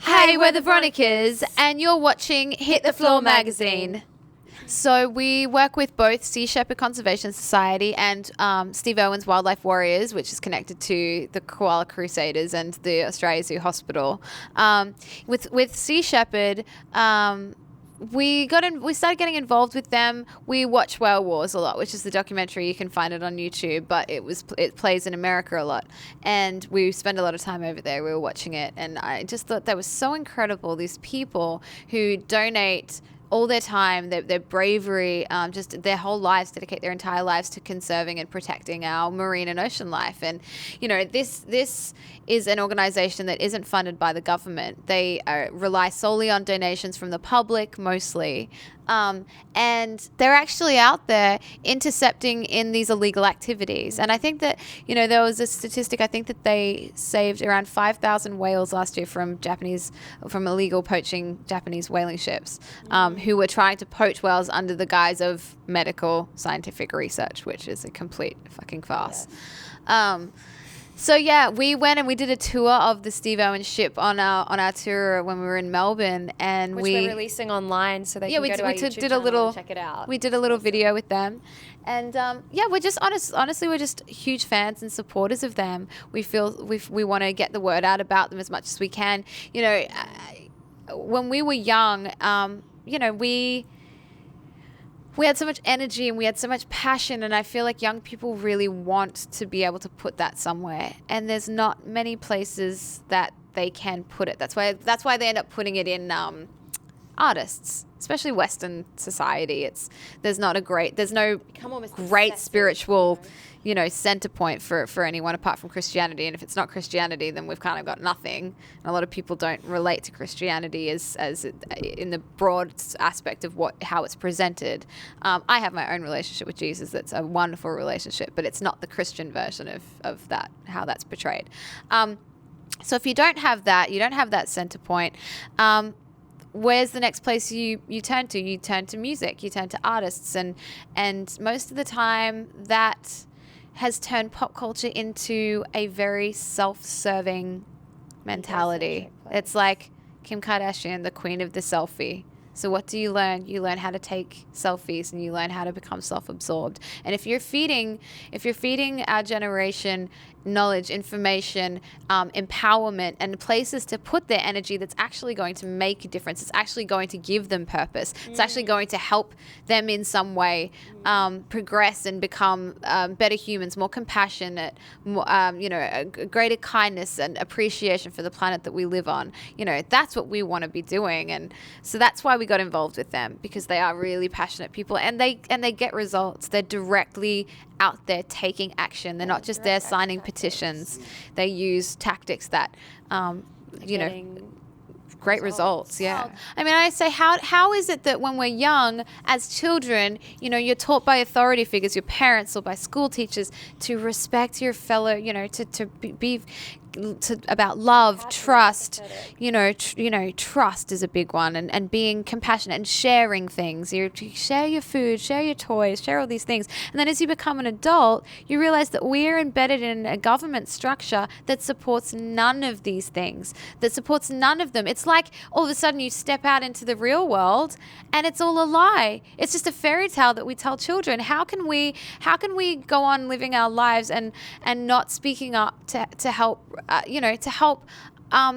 Hey, we're the Veronicas, and you're watching Hit the Floor magazine. So we work with both Sea Shepherd Conservation Society and Steve Irwin's Wildlife Warriors, which is connected to the Koala Crusaders and the Australia Zoo Hospital. With Sea Shepherd, we started getting involved with them. We watch Whale Wars a lot, which is the documentary. You can find it on YouTube, but it plays in America a lot, and we spend a lot of time over there. We were watching it, and I just thought that was so incredible. These people who donate all their time, their bravery, just their whole lives, dedicate their entire lives to conserving and protecting our marine and ocean life. And, you know, this is an organization that isn't funded by the government. They rely solely on donations from the public, mostly. And they're actually out there intercepting in these illegal activities. And I think that, you know, there was a statistic, I think that they saved around 5,000 whales last year from illegal poaching Japanese whaling ships, who were trying to poach whales under the guise of medical scientific research, which is a complete fucking farce. Yeah. So yeah, we went and we did a tour of the Steve Irwin ship on our tour when we were in Melbourne, and which we're releasing online, so they can go to our YouTube channel and check it out. We did a little video with them, and we're just honestly we're just huge fans and supporters of them. We feel we want to get the word out about them as much as we can. You know, when we were young, you know, we had so much energy and we had so much passion, and I feel like young people really want to be able to put that somewhere, and there's not many places that they can put it. That's why they end up putting it in artists, especially Western society. There's no great spiritual, you know, center point for anyone apart from Christianity. And if it's not Christianity, then we've kind of got nothing. And a lot of people don't relate to Christianity as in the broad aspect of how it's presented. I have my own relationship with Jesus. That's a wonderful relationship, but it's not the Christian version of that, how that's portrayed. So if you don't have that, you don't have that center point, where's the next place you turn to? You turn to music, you turn to artists, and most of the time that has turned pop culture into a very self-serving mentality. It's like Kim Kardashian, the queen of the selfie. So what do you learn? You learn how to take selfies, and you learn how to become self-absorbed. And if you're feeding our generation knowledge, information, empowerment, and places to put their energy that's actually going to make a difference, it's actually going to give them purpose, it's actually going to help them in some way progress and become better humans, more compassionate, more, a greater kindness and appreciation for the planet that we live on. You know, that's what we want to be doing. And so that's why we got involved with them, because they are really passionate people, and they get results. They're directly out there taking action. They're not just there signing petitions. They use tactics that, great results. Yeah. I mean, I say, how is it that when we're young, as children, you know, you're taught by authority figures, your parents or by school teachers, to respect your fellow, you know, to be about love, trust, trust is a big one, and being compassionate and sharing things. You share your food, share your toys, share all these things. And then as you become an adult, you realize that we're embedded in a government structure that supports none of these things, that supports none of them. It's like all of a sudden you step out into the real world and it's all a lie. It's just a fairy tale that we tell children. How can we go on living our lives and not speaking up to help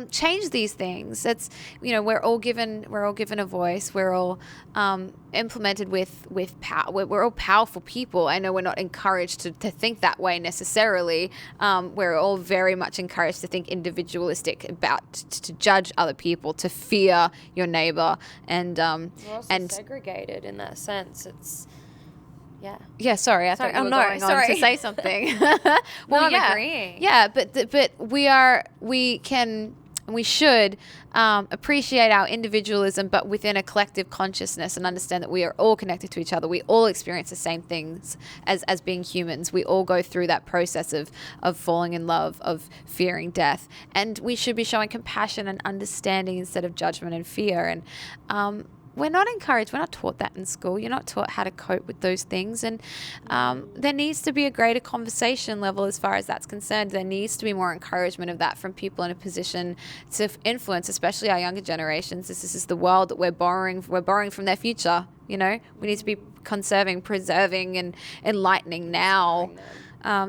change these things? It's, you know, we're all given a voice. We're all implemented with power. We're all powerful people. I know we're not encouraged to think that way necessarily. We're all very much encouraged to think individualistic, about to judge other people, to fear your neighbor, and we're also segregated in that sense. It's Yeah, sorry. I thought you were going on to say something. Well, I'm agreeing. Yeah, but we should appreciate our individualism, but within a collective consciousness, and understand that we are all connected to each other. We all experience the same things as being humans. We all go through that process of falling in love, of fearing death, and we should be showing compassion and understanding instead of judgment and fear. And we're not encouraged. We're not taught that in school. You're not taught how to cope with those things. And there needs to be a greater conversation level as far as that's concerned. There needs to be more encouragement of that from people in a position to influence, especially our younger generations. This is the world that we're borrowing from their future. We need to be conserving, preserving, and enlightening now.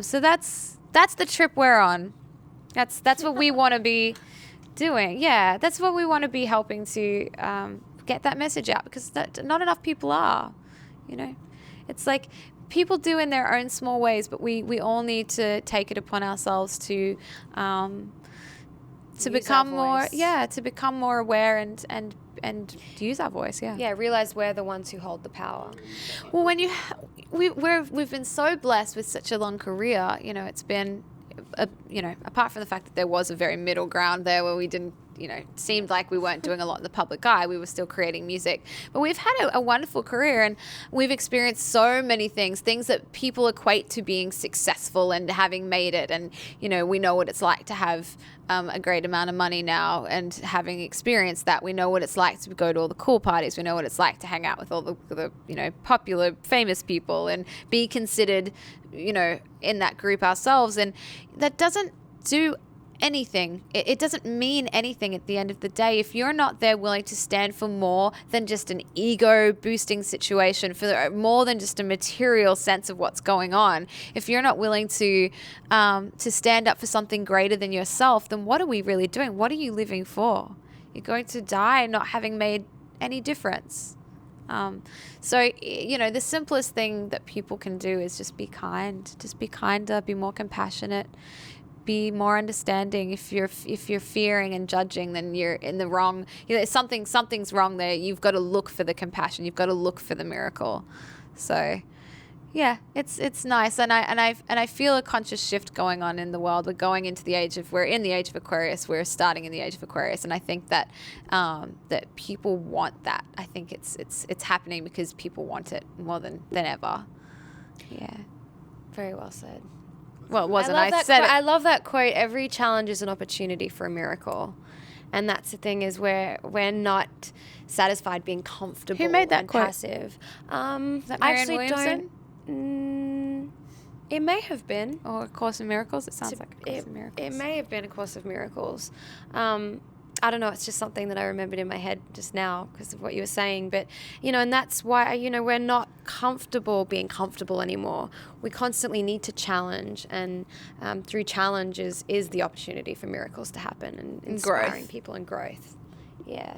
So that's the trip we're on. That's what we want to be doing. Yeah, that's what we want to be helping to get that message out, because not enough people are. It's like people do in their own small ways, but we all need to take it upon ourselves to become more aware and use our voice. Realize we're the ones who hold the power. Well, when we've been so blessed with such a long career. It's been apart from the fact that there was a very middle ground there where we didn't, it seemed like we weren't doing a lot in the public eye. We were still creating music. But we've had a wonderful career, and we've experienced so many things that people equate to being successful and having made it. And, we know what it's like to have a great amount of money now, and having experienced that, we know what it's like to go to all the cool parties. We know what it's like to hang out with all the popular, famous people and be considered, in that group ourselves. And that doesn't do anything. It doesn't mean anything at the end of the day if you're not there willing to stand for more than just an ego boosting situation, for more than just a material sense of what's going on. If you're not willing to stand up for something greater than yourself, then what are we really doing? What are you living for? You're going to die not having made any difference. So the simplest thing that people can do is just be kind. Just be kinder, be more compassionate, be more understanding. If you're fearing and judging, then you're in the wrong. Something's wrong there. You've got to look for the compassion. You've got to look for the miracle. So, yeah, it's nice, and I feel a conscious shift going on in the world. We're in the age of Aquarius. We're starting in the age of Aquarius, and I think that that people want that. I think it's happening because people want it more than ever. Yeah, very well said. Well, it wasn't. I love that quote. Every challenge is an opportunity for a miracle. And that's the thing, is we're not satisfied being comfortable. Who made that and quote? Passive. Is that Marianne Williamson? It may have been. Or A Course in Miracles? It sounds like A Course in Miracles. It may have been A Course of Miracles. I don't know. It's just something that I remembered in my head just now because of what you were saying. But, and that's why, we're not comfortable being comfortable anymore. We constantly need to challenge. And through challenges is the opportunity for miracles to happen and inspiring people and growth. Yeah.